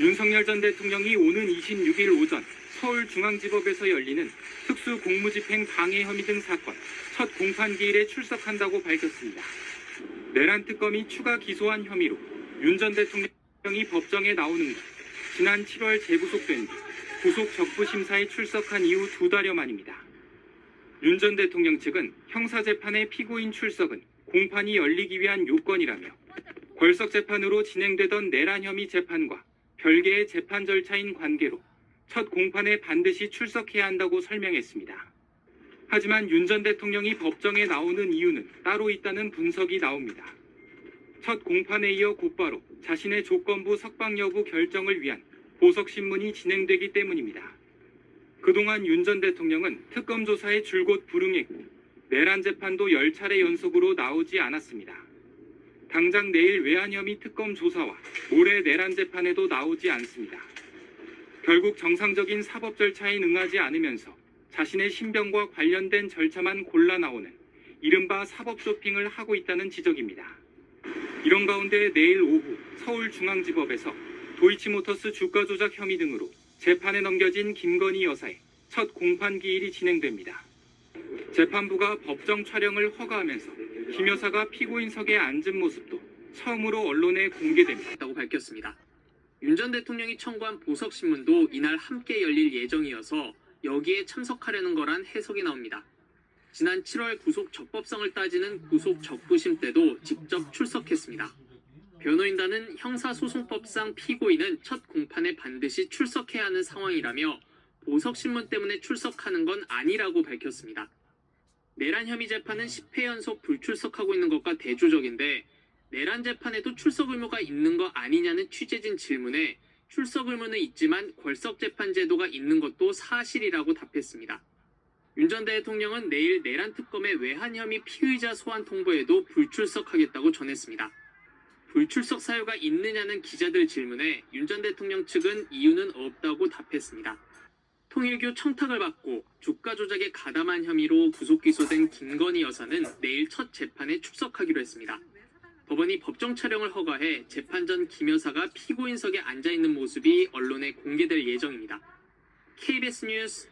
윤석열 전 대통령이 오는 26일 오전 서울중앙지법에서 열리는 특수공무집행 방해 혐의 등 사건 첫 공판기일에 출석한다고 밝혔습니다. 내란 특검이 추가 기소한 혐의로 윤 전 대통령이 법정에 나오는 건 지난 7월 재구속된 뒤 구속 적부 심사에 출석한 이후 2달여 만입니다. 윤 전 대통령 측은 형사재판의 피고인 출석은 공판이 열리기 위한 요건이라며 벌석재판으로 진행되던 내란 혐의 재판과 별개의 재판 절차인 관계로 첫 공판에 반드시 출석해야 한다고 설명했습니다. 하지만 윤 전 대통령이 법정에 나오는 이유는 따로 있다는 분석이 나옵니다. 첫 공판에 이어 곧바로 자신의 조건부 석방 여부 결정을 위한 보석신문이 진행되기 때문입니다. 그동안 윤 전 대통령은 특검 조사에 줄곧 불응했고 내란 재판도 10차례 연속으로 나오지 않았습니다. 당장 내일 외환 혐의 특검 조사와 모레 내란 재판에도 나오지 않습니다. 결국 정상적인 사법 절차에 응하지 않으면서 자신의 신병과 관련된 절차만 골라 나오는 이른바 사법 쇼핑을 하고 있다는 지적입니다. 이런 가운데 내일 오후 서울중앙지법에서 도이치모터스 주가 조작 혐의 등으로 재판에 넘겨진 김건희 여사의 첫 공판기일이 진행됩니다. 재판부가 법정 촬영을 허가하면서 김 여사가 피고인석에 앉은 모습도 처음으로 언론에 공개됩니다. 밝혔습니다. 윤 전 대통령이 청구한 보석신문도 이날 함께 열릴 예정이어서 여기에 참석하려는 거란 해석이 나옵니다. 지난 7월 구속 적법성을 따지는 구속 적부심 때도 직접 출석했습니다. 변호인단은 형사소송법상 피고인은 첫 공판에 반드시 출석해야 하는 상황이라며 보석신문 때문에 출석하는 건 아니라고 밝혔습니다. 내란 혐의 재판은 10회 연속 불출석하고 있는 것과 대조적인데 내란 재판에도 출석 의무가 있는 거 아니냐는 취재진 질문에 출석 의무는 있지만 걸석재판 제도가 있는 것도 사실이라고 답했습니다. 윤 전 대통령은 내일 내란 특검의 외환 혐의 피의자 소환 통보에도 불출석하겠다고 전했습니다. 불출석 사유가 있느냐는 기자들 질문에 윤 전 대통령 측은 이유는 없다고 답했습니다. 통일교 청탁을 받고 주가 조작에 가담한 혐의로 구속 기소된 김건희 여사는 내일 첫 재판에 출석하기로 했습니다. 법원이 법정 촬영을 허가해 재판 전 김 여사가 피고인석에 앉아있는 모습이 언론에 공개될 예정입니다. KBS 뉴스